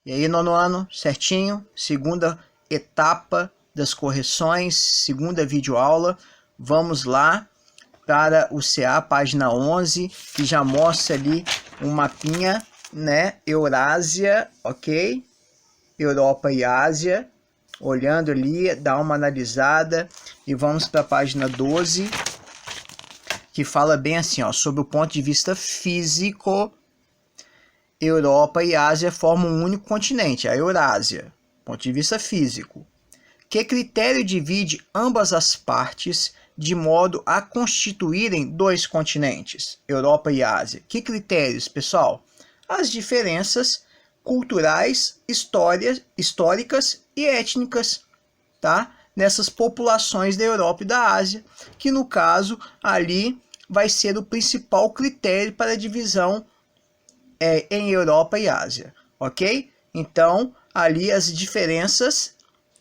E aí, nono ano, certinho, segunda etapa das correções, segunda videoaula. Vamos lá para o CA, página 11, que já mostra ali um mapinha, né? Eurásia, ok? Europa e Ásia. Olhando ali, dá uma analisada. E vamos para a página 12, que fala bem assim, ó, sobre o ponto de vista físico, Europa e Ásia formam um único continente, a Eurásia, ponto de vista físico. Que critério divide ambas as partes de modo a constituírem dois continentes, Europa e Ásia? Que critérios, pessoal? As diferenças culturais, históricas e étnicas, tá? Nessas populações da Europa e da Ásia, que no caso ali vai ser o principal critério para a divisão em Europa e Ásia, ok? Então, ali as diferenças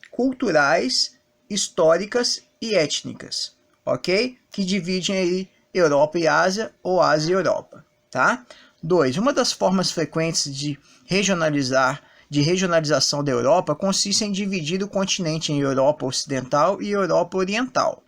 culturais, históricas e étnicas, ok? Que dividem aí Europa e Ásia ou Ásia e Europa, tá? 2. Uma das formas frequentes de regionalização da Europa consiste em dividir o continente em Europa Ocidental e Europa Oriental.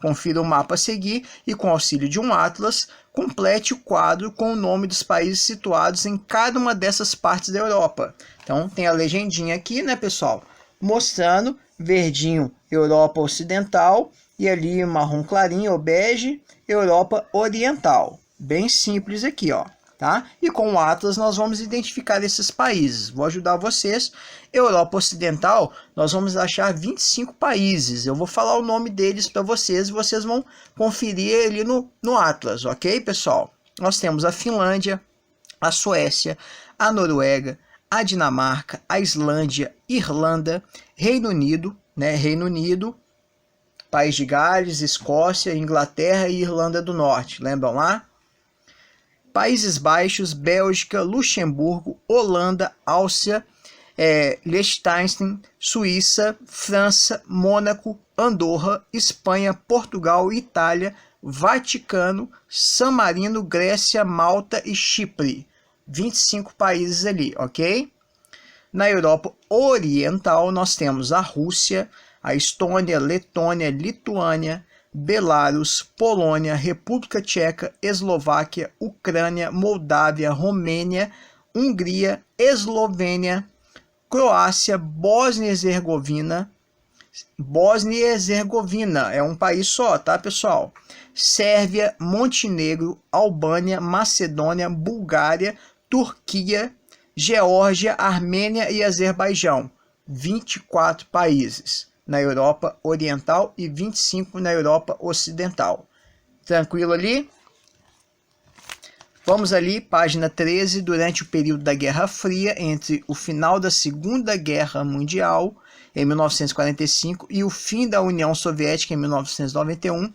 Confira o mapa a seguir e, com auxílio de um atlas, complete o quadro com o nome dos países situados em cada uma dessas partes da Europa. Então, tem a legendinha aqui, né, pessoal? Mostrando verdinho, Europa Ocidental, e ali marrom clarinho ou bege, Europa Oriental. Bem simples aqui, ó. Tá? E com o Atlas nós vamos identificar esses países. Vou ajudar vocês. Europa Ocidental, nós vamos achar 25 países. Eu vou falar o nome deles para vocês e vocês vão conferir ali no Atlas, ok, pessoal? Nós temos a Finlândia, a Suécia, a Noruega, a Dinamarca, a Islândia, Irlanda, Reino Unido, né? Reino Unido, País de Gales, Escócia, Inglaterra e Irlanda do Norte. Lembram lá? Países Baixos, Bélgica, Luxemburgo, Holanda, Áustria, Liechtenstein, Suíça, França, Mônaco, Andorra, Espanha, Portugal, Itália, Vaticano, San Marino, Grécia, Malta e Chipre. 25 países ali, ok? Na Europa Oriental nós temos a Rússia, a Estônia, Letônia, Lituânia, Belarus, Polônia, República Tcheca, Eslováquia, Ucrânia, Moldávia, Romênia, Hungria, Eslovênia, Croácia, Bósnia e Herzegovina. Bósnia e Herzegovina é um país só, tá, pessoal? Sérvia, Montenegro, Albânia, Macedônia, Bulgária, Turquia, Geórgia, Armênia e Azerbaijão. 24 países na Europa Oriental e 25 na Europa Ocidental. Tranquilo ali? Vamos ali, página 13, durante o período da Guerra Fria, entre o final da Segunda Guerra Mundial, em 1945, e o fim da União Soviética, em 1991,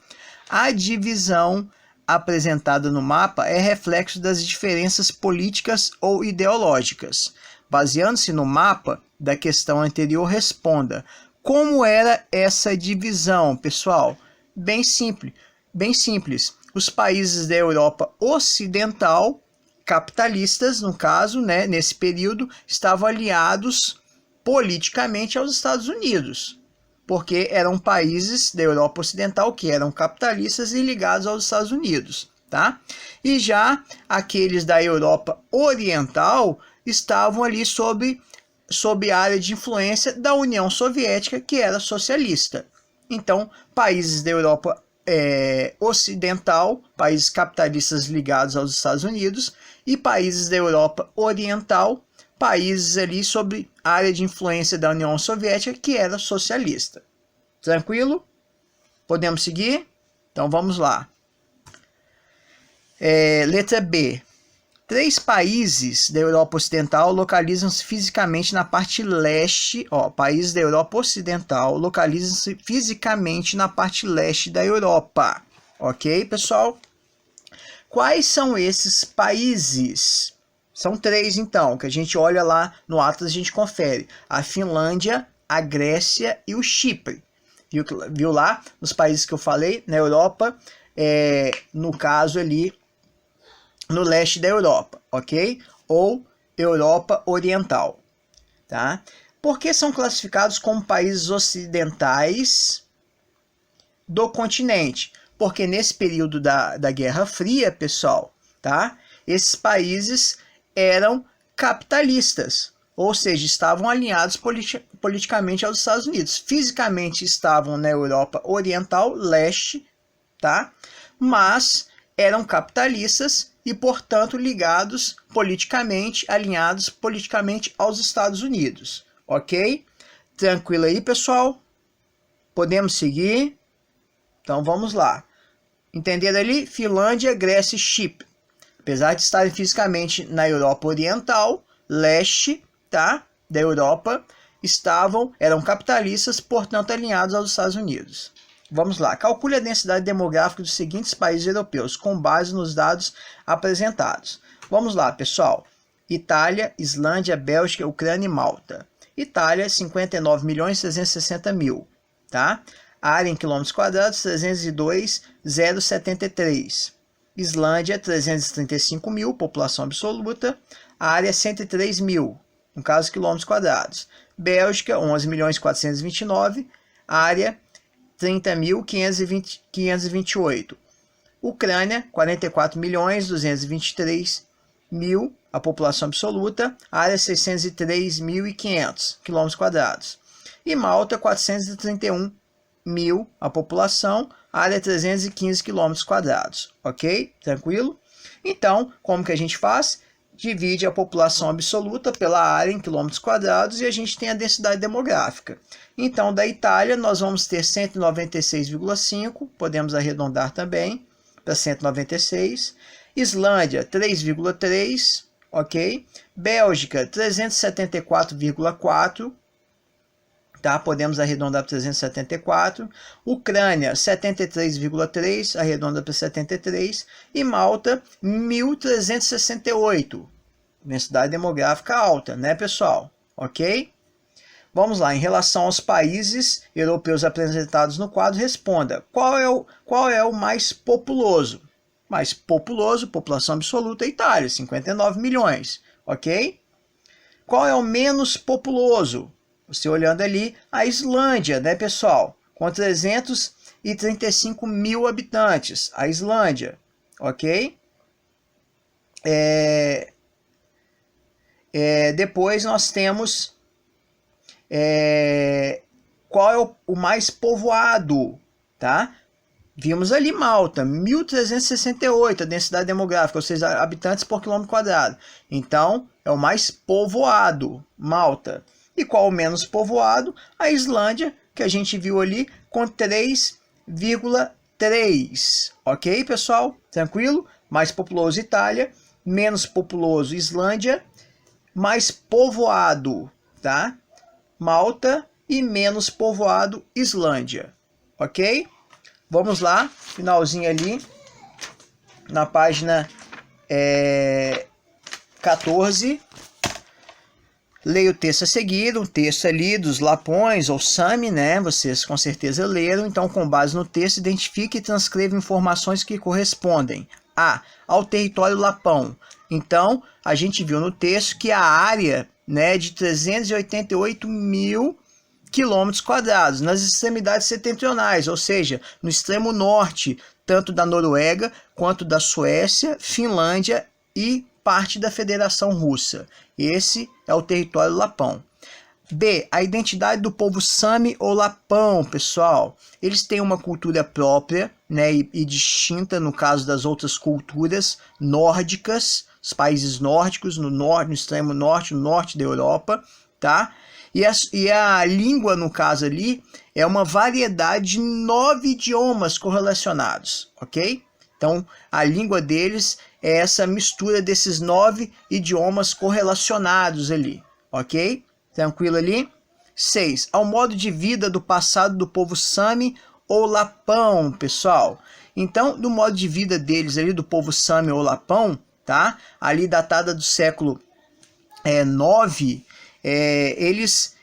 a divisão apresentada no mapa é reflexo das diferenças políticas ou ideológicas. Baseando-se no mapa da questão anterior, responda: como era essa divisão, pessoal? Bem simples. Os países da Europa Ocidental, capitalistas, no caso, né, nesse período, estavam aliados politicamente aos Estados Unidos, porque eram países da Europa Ocidental que eram capitalistas e ligados aos Estados Unidos, tá? E já aqueles da Europa Oriental estavam ali sob a área de influência da União Soviética, que era socialista. Então, países da Europa Ocidental, países capitalistas ligados aos Estados Unidos, e países da Europa Oriental, países ali sob a área de influência da União Soviética, que era socialista. Tranquilo? Podemos seguir? Então vamos lá. Letra B. 3 países da Europa Ocidental localizam-se fisicamente na parte leste. Países da Europa Ocidental localizam-se fisicamente na parte leste da Europa. Ok, pessoal? Quais são esses países? São 3, então, que a gente olha lá no Atlas, a gente confere. A Finlândia, a Grécia e o Chipre. Viu lá nos países que eu falei? Na Europa, no caso ali, no leste da Europa, ok? Ou Europa Oriental. tá? Por que são classificados como países ocidentais do continente? Porque nesse período da Guerra Fria, pessoal, tá? Esses países eram capitalistas, ou seja, estavam alinhados politicamente aos Estados Unidos. Fisicamente estavam na Europa Oriental, Leste, tá? Mas eram capitalistas e, portanto, ligados politicamente, alinhados politicamente aos Estados Unidos. Ok? Tranquilo aí, pessoal? Podemos seguir? Então vamos lá. Entenderam ali? Finlândia, Grécia e Chipre. Apesar de estarem fisicamente na Europa Oriental, Leste, tá? Da Europa, eram capitalistas, portanto alinhados aos Estados Unidos. Vamos lá. Calcule a densidade demográfica dos seguintes países europeus, com base nos dados apresentados. Vamos lá, pessoal. Itália, Islândia, Bélgica, Ucrânia e Malta. Itália, 59.360.000, tá? Área em quilômetros quadrados, 302.073. Islândia, 335.000, população absoluta. Área, 103.000, no caso, quilômetros quadrados. Bélgica, 11.429. Área, 30.528. Ucrânia, 44.223.000, a população absoluta, área 603.500 km². E Malta, 431.000, a população, área 315 km². Ok? Tranquilo? Então, como que a gente faz? Divide a população absoluta pela área em quilômetros quadrados e a gente tem a densidade demográfica. Então, da Itália, nós vamos ter 196,5, podemos arredondar também para 196. Islândia, 3,3, ok? Bélgica, 374,4, tá? Podemos arredondar para 374. Ucrânia, 73,3, arredonda para 73. E Malta, 1.368. Densidade demográfica alta, né, pessoal? Ok? Vamos lá, em relação aos países europeus apresentados no quadro, responda. Qual é o mais populoso? Mais populoso, população absoluta, Itália, 59 milhões, ok? Qual é o menos populoso? Você olhando ali, a Islândia, né, pessoal? Com 335 mil habitantes, a Islândia, ok? Depois nós temos qual é o mais povoado, tá? Vimos ali Malta, 1.368, a densidade demográfica, ou seja, habitantes por quilômetro quadrado. Então, é o mais povoado, Malta. E qual o menos povoado? A Islândia, que a gente viu ali, com 3,3. Ok, pessoal? Tranquilo? Mais populoso, Itália. Menos populoso, Islândia. Mais povoado, tá? Malta. E menos povoado, Islândia. Ok? Vamos lá, finalzinho ali, na página 14. Leia o texto a seguir, um texto ali dos Lapões ou Sami, né? Vocês com certeza leram. Então, com base no texto, identifique e transcreva informações que correspondem ao território Lapão. Então, a gente viu no texto que a área, né, de 388 mil quilômetros quadrados nas extremidades setentrionais, ou seja, no extremo norte, tanto da Noruega quanto da Suécia, Finlândia e parte da Federação Russa. Esse é o território Lapão. B. A identidade do povo Sami ou Lapão, pessoal. Eles têm uma cultura própria, né, e distinta no caso das outras culturas nórdicas, os países nórdicos, no extremo norte, no norte da Europa, tá? E a língua, no caso ali, é uma variedade de 9 idiomas correlacionados, ok? Então, a língua deles é essa mistura desses 9 idiomas correlacionados ali, ok? Tranquilo ali? 6. Ao modo de vida do passado do povo Sami ou Lapão, pessoal. Então, do modo de vida deles ali, do povo Sami ou Lapão, tá? Ali datada do século 9, eles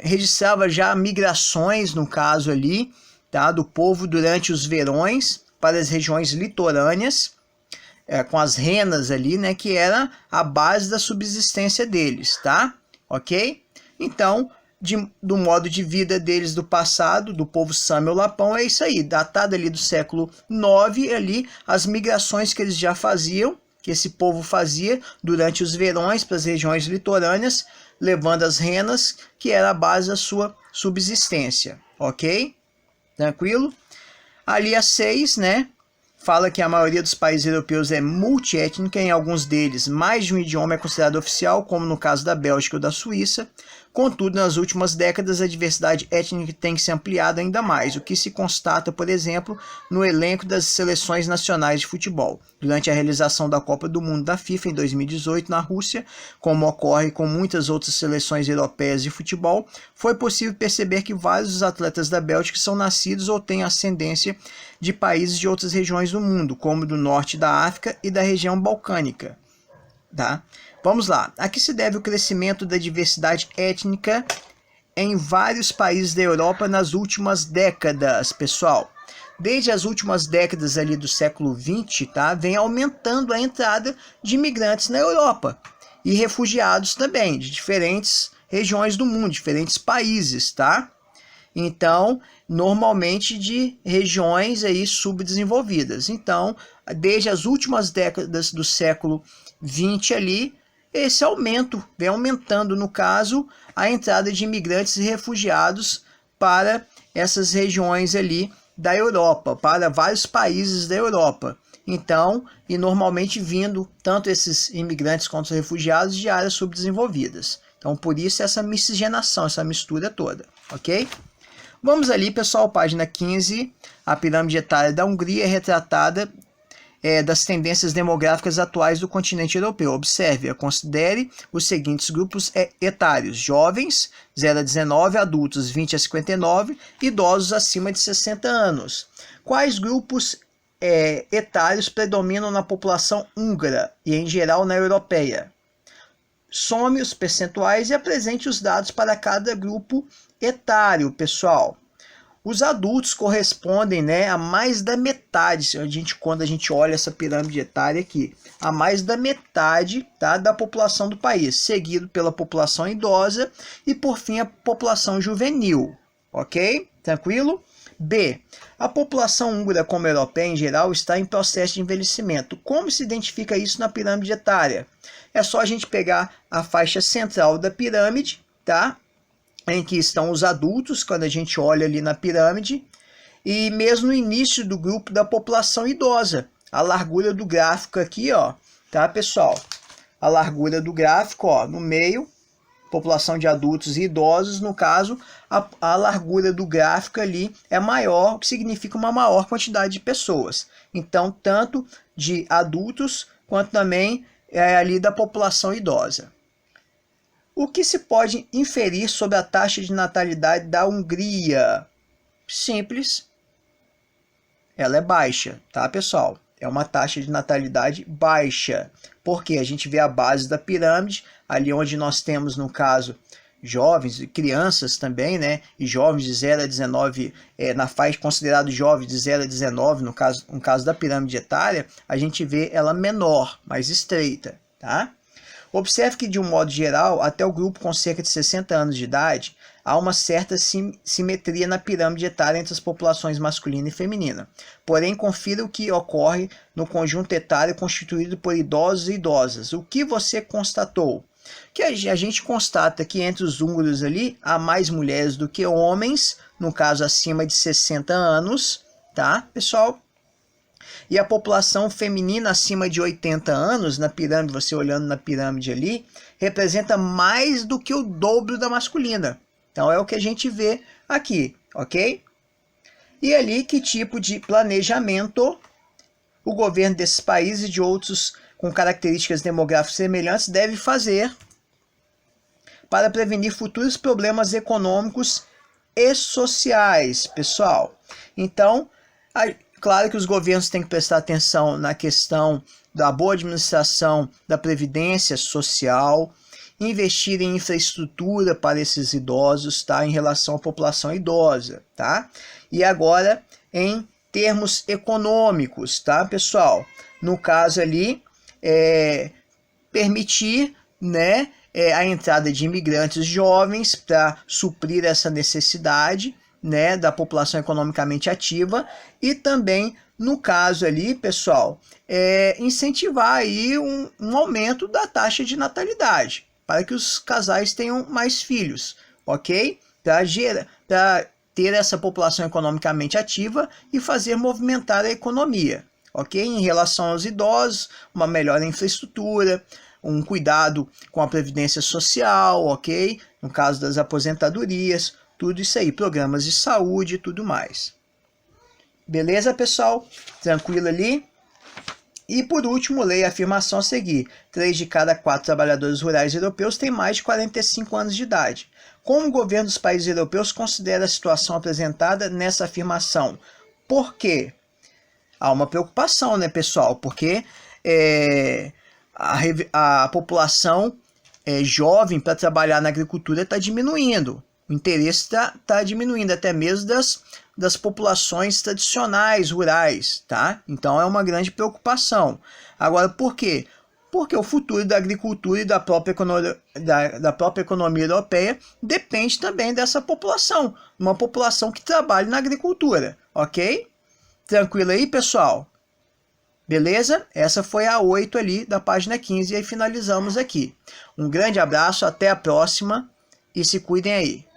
registravam já migrações, no caso ali, tá, do povo durante os verões para as regiões litorâneas, com as renas ali, né, que era a base da subsistência deles, tá? ok? Então, do modo de vida deles do passado, do povo Sami ou Lapão, é isso aí, datado ali do século IX, ali, as migrações que eles já faziam, que esse povo fazia durante os verões para as regiões litorâneas, levando as renas, que era a base da sua subsistência, ok? Tranquilo? Ali a 6, né? Fala que a maioria dos países europeus é multiétnica, em alguns deles mais de um idioma é considerado oficial, como no caso da Bélgica ou da Suíça. Contudo, nas últimas décadas, a diversidade étnica tem se ampliado ainda mais, o que se constata, por exemplo, no elenco das seleções nacionais de futebol. Durante a realização da Copa do Mundo da FIFA em 2018 na Rússia, como ocorre com muitas outras seleções europeias de futebol, foi possível perceber que vários dos atletas da Bélgica são nascidos ou têm ascendência de países de outras regiões do mundo, como do norte da África e da região balcânica. Tá? Vamos lá. A que se deve o crescimento da diversidade étnica em vários países da Europa nas últimas décadas, pessoal? Desde as últimas décadas ali do século XX, tá? Vem aumentando a entrada de imigrantes na Europa e refugiados também, de diferentes regiões do mundo, diferentes países, tá? Então, normalmente de regiões aí subdesenvolvidas. Então, desde as últimas décadas do século XX ali, esse aumento vem aumentando, no caso, a entrada de imigrantes e refugiados para essas regiões ali da Europa, para vários países da Europa. Então, e normalmente vindo tanto esses imigrantes quanto os refugiados de áreas subdesenvolvidas. Então, por isso essa miscigenação, essa mistura toda, ok? Vamos ali, pessoal, página 15, a pirâmide etária da Hungria é retratada das tendências demográficas atuais do continente europeu. Observe, considere os seguintes grupos etários: jovens, 0 a 19, adultos, 20 a 59, idosos acima de 60 anos. Quais grupos etários predominam na população húngara e, em geral, na europeia? Some os percentuais e apresente os dados para cada grupo etário, pessoal. Os adultos correspondem, né, a mais da metade, quando a gente olha essa pirâmide etária aqui, a mais da metade, tá, da população do país, seguido pela população idosa e, por fim, a população juvenil. Ok? Tranquilo? B. A população húngara, como a europeia em geral, está em processo de envelhecimento. Como se identifica isso na pirâmide etária? É só a gente pegar a faixa central da pirâmide, tá? Em que estão os adultos, quando a gente olha ali na pirâmide, e mesmo no início do grupo da população idosa. A largura do gráfico aqui, ó, tá, pessoal? A largura do gráfico, ó, no meio, população de adultos e idosos, no caso, a largura do gráfico ali é maior, o que significa uma maior quantidade de pessoas. Então, tanto de adultos, quanto também ali da população idosa. O que se pode inferir sobre a taxa de natalidade da Hungria? Simples. Ela é baixa, tá, pessoal? É uma taxa de natalidade baixa. Porque a gente vê a base da pirâmide, ali onde nós temos, no caso, jovens e crianças também, né? E jovens de 0 a 19, na faixa considerado jovens de 0 a 19, no caso da pirâmide etária, a gente vê ela menor, mais estreita, tá? Observe que, de um modo geral, até o grupo com cerca de 60 anos de idade, há uma certa simetria na pirâmide etária entre as populações masculina e feminina. Porém, confira o que ocorre no conjunto etário constituído por idosos e idosas. O que você constatou? Que a gente constata que entre os húngaros ali, há mais mulheres do que homens, no caso acima de 60 anos, tá, pessoal? E a população feminina acima de 80 anos, na pirâmide, você olhando na pirâmide ali, representa mais do que o dobro da masculina. Então é o que a gente vê aqui, ok? E ali, que tipo de planejamento o governo desses países e de outros com características demográficas semelhantes deve fazer para prevenir futuros problemas econômicos e sociais, pessoal? Então, claro que os governos têm que prestar atenção na questão da boa administração da previdência social, investir em infraestrutura para esses idosos, tá, em relação à população idosa, tá? E agora, em termos econômicos, tá, pessoal? No caso ali, permitir, né, a entrada de imigrantes jovens para suprir essa necessidade, né, da população economicamente ativa, e também, no caso ali, pessoal, incentivar aí um aumento da taxa de natalidade, para que os casais tenham mais filhos, ok? Para ter essa população economicamente ativa e fazer movimentar a economia, ok? Em relação aos idosos, uma melhor infraestrutura, um cuidado com a previdência social, ok? No caso das aposentadorias, tudo isso aí, programas de saúde e tudo mais. Beleza, pessoal? Tranquilo ali? E por último, leia a afirmação a seguir. 3 de cada 4 trabalhadores rurais europeus têm mais de 45 anos de idade. Como o governo dos países europeus considera a situação apresentada nessa afirmação? Por quê? Há uma preocupação, né, pessoal? Porque a população jovem para trabalhar na agricultura está diminuindo. O interesse está diminuindo, até mesmo das populações tradicionais, rurais, tá? Então é uma grande preocupação. Agora, por quê? Porque o futuro da agricultura e da própria economia europeia depende também dessa população, uma população que trabalha na agricultura, ok? Tranquilo aí, pessoal? Beleza? Essa foi a 8 ali da página 15 e aí finalizamos aqui. Um grande abraço, até a próxima e se cuidem aí.